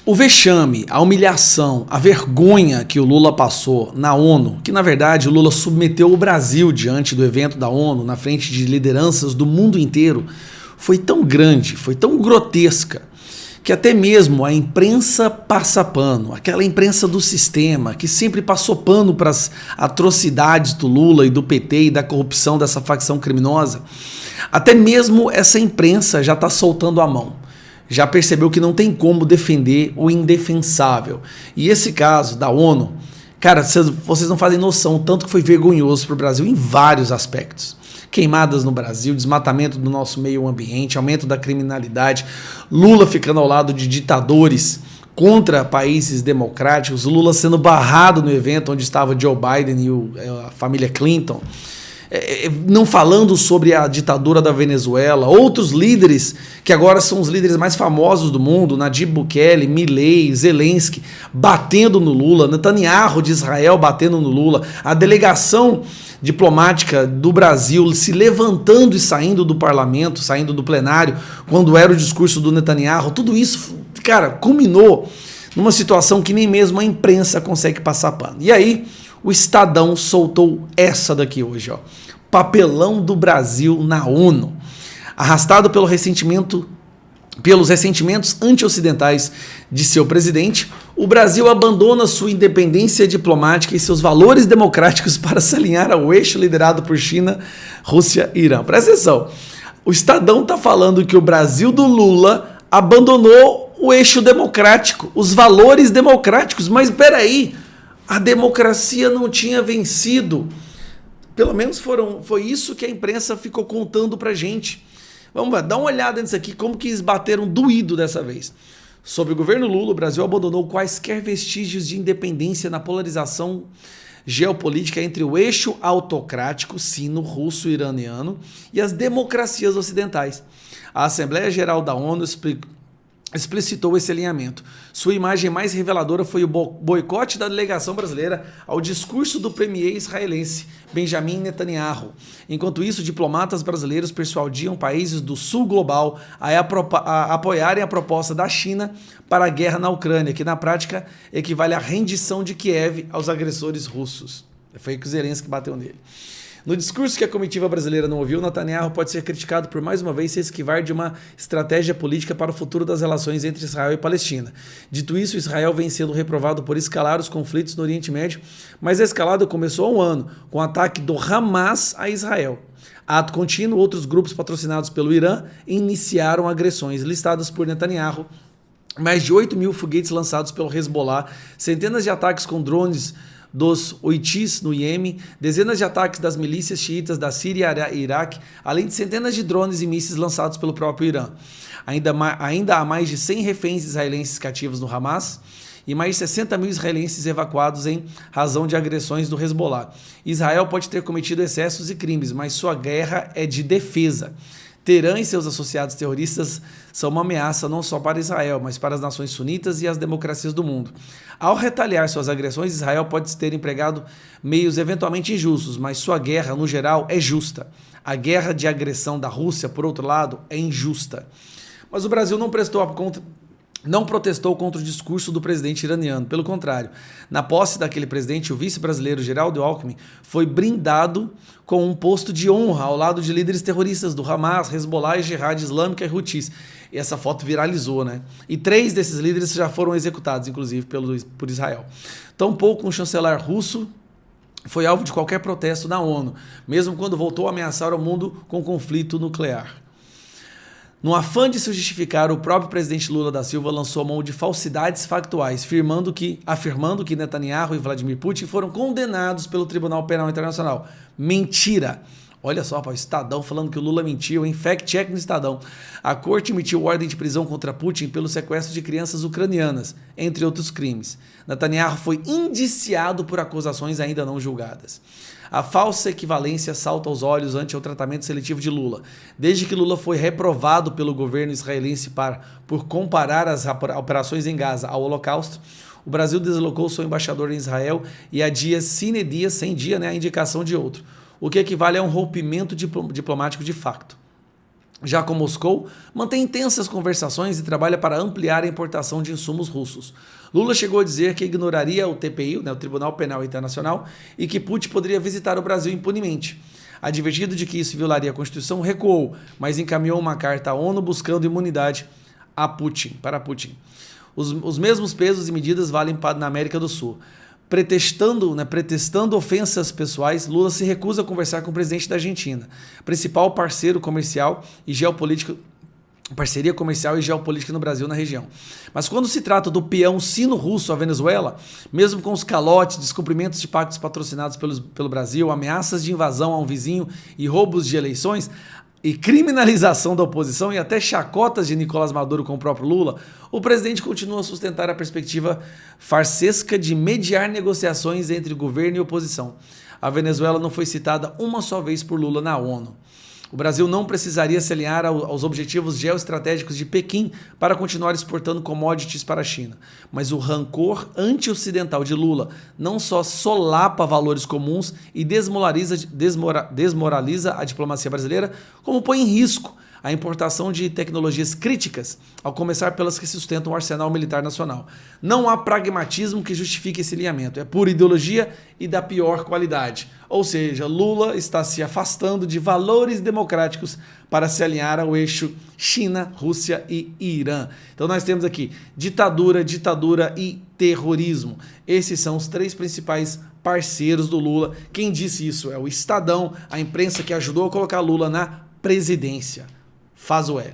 O vexame, a humilhação, a vergonha que o Lula passou na ONU, que na verdade o Lula submeteu o Brasil diante do evento da ONU, na frente de lideranças do mundo inteiro, foi tão grande, foi tão grotesca, que até mesmo a imprensa passa pano, aquela imprensa do sistema, que sempre passou pano para as atrocidades do Lula e do PT e da corrupção dessa facção criminosa, até mesmo essa imprensa já está soltando a mão. Já percebeu que não tem como defender o indefensável. E esse caso da ONU, cara, vocês não fazem noção tanto que foi vergonhoso para o Brasil em vários aspectos. Queimadas no Brasil, desmatamento do nosso meio ambiente, aumento da criminalidade, Lula ficando ao lado de ditadores contra países democráticos, Lula sendo barrado no evento onde estava Joe Biden e a família Clinton, não falando sobre a ditadura da Venezuela, outros líderes que agora são os líderes mais famosos do mundo, Nayib Bukele, Milei, Zelensky, batendo no Lula, Netanyahu de Israel batendo no Lula, a delegação diplomática do Brasil se levantando e saindo do parlamento, saindo do plenário, quando era o discurso do Netanyahu, tudo isso, cara, culminou numa situação que nem mesmo a imprensa consegue passar pano. E aí, o Estadão soltou essa daqui hoje, ó. Papelão do Brasil na ONU. Arrastado pelos ressentimentos anti-ocidentais de seu presidente, o Brasil abandona sua independência diplomática e seus valores democráticos para se alinhar ao eixo liderado por China, Rússia e Irã. Presta atenção. O Estadão está falando que o Brasil do Lula abandonou o eixo democrático, os valores democráticos. Mas peraí, a democracia não tinha vencido. Pelo menos foi isso que a imprensa ficou contando pra gente. Vamos lá, dá uma olhada nisso aqui, como que eles bateram doído dessa vez. Sob o governo Lula, o Brasil abandonou quaisquer vestígios de independência na polarização geopolítica entre o eixo autocrático sino-russo-iraniano e as democracias ocidentais. A Assembleia Geral da ONU explicitou esse alinhamento. Sua imagem mais reveladora foi o boicote da delegação brasileira ao discurso do premier israelense Benjamin Netanyahu. Enquanto isso, diplomatas brasileiros persuadiam países do sul global a apoiarem a proposta da China para a guerra na Ucrânia, que na prática equivale à rendição de Kiev aos agressores russos. Foi que o Zelensky bateu nele. No discurso que a comitiva brasileira não ouviu, Netanyahu pode ser criticado por mais uma vez se esquivar de uma estratégia política para o futuro das relações entre Israel e Palestina. Dito isso, Israel vem sendo reprovado por escalar os conflitos no Oriente Médio, mas a escalada começou há um ano, com o ataque do Hamas a Israel. Ato contínuo, outros grupos patrocinados pelo Irã iniciaram agressões listadas por Netanyahu. Mais de 8 mil foguetes lançados pelo Hezbollah, centenas de ataques com drones dos Houthis no Iêmen, dezenas de ataques das milícias xiitas da Síria e Iraque, além de centenas de drones e mísseis lançados pelo próprio Irã. Ainda há mais de 100 reféns israelenses cativos no Hamas e mais de 60 mil israelenses evacuados em razão de agressões do Hezbollah. Israel pode ter cometido excessos e crimes, mas sua guerra é de defesa. Teherã e seus associados terroristas são uma ameaça não só para Israel, mas para as nações sunitas e as democracias do mundo. Ao retaliar suas agressões, Israel pode ter empregado meios eventualmente injustos, mas sua guerra, no geral, é justa. A guerra de agressão da Rússia, por outro lado, é injusta. Mas o Brasil não protestou contra o discurso do presidente iraniano. Pelo contrário, na posse daquele presidente, o vice-brasileiro Geraldo Alckmin foi brindado com um posto de honra ao lado de líderes terroristas do Hamas, Hezbollah e Jihad Islâmica e Houthis. E essa foto viralizou, né? E 3 desses líderes já foram executados, inclusive, por Israel. Tampouco um chanceler russo foi alvo de qualquer protesto na ONU, mesmo quando voltou a ameaçar o mundo com conflito nuclear. No afã de se justificar, o próprio presidente Lula da Silva lançou mão de falsidades factuais, afirmando que Netanyahu e Vladimir Putin foram condenados pelo Tribunal Penal Internacional. Mentira! Olha só, o Estadão falando que o Lula mentiu, hein? Fact-check no Estadão. A corte emitiu ordem de prisão contra Putin pelo sequestro de crianças ucranianas, entre outros crimes. Netanyahu foi indiciado por acusações ainda não julgadas. A falsa equivalência salta aos olhos ante o tratamento seletivo de Lula. Desde que Lula foi reprovado pelo governo israelense por comparar as operações em Gaza ao Holocausto, o Brasil deslocou seu embaixador em Israel e adia sine die, sem dia, né, a indicação de outro, o que equivale a um rompimento diplomático de facto. Já com Moscou, mantém intensas conversações e trabalha para ampliar a importação de insumos russos. Lula chegou a dizer que ignoraria o TPI, o Tribunal Penal Internacional, e que Putin poderia visitar o Brasil impunemente. Advertido de que isso violaria a Constituição, recuou, mas encaminhou uma carta à ONU buscando imunidade para Putin. Os mesmos pesos e medidas valem na América do Sul. Pretextando ofensas pessoais, Lula se recusa a conversar com o presidente da Argentina, principal parceiro comercial e geopolítico, parceria comercial e geopolítica no Brasil na região. Mas quando se trata do peão sino-russo à Venezuela, mesmo com os calotes, descumprimentos de pactos patrocinados pelo Brasil, ameaças de invasão a um vizinho e roubos de eleições, e criminalização da oposição e até chacotas de Nicolás Maduro com o próprio Lula, o presidente continua a sustentar a perspectiva farsesca de mediar negociações entre governo e oposição. A Venezuela não foi citada uma só vez por Lula na ONU. O Brasil não precisaria se alinhar aos objetivos geoestratégicos de Pequim para continuar exportando commodities para a China. Mas o rancor anti-ocidental de Lula não só solapa valores comuns e desmoraliza a diplomacia brasileira, como põe em risco a importação de tecnologias críticas, ao começar pelas que sustentam o arsenal militar nacional. Não há pragmatismo que justifique esse alinhamento, é pura ideologia e da pior qualidade. Ou seja, Lula está se afastando de valores democráticos para se alinhar ao eixo China, Rússia e Irã. Então nós temos aqui ditadura e terrorismo. Esses são os três principais parceiros do Lula. Quem disse isso é o Estadão, a imprensa que ajudou a colocar Lula na presidência. Faz o L.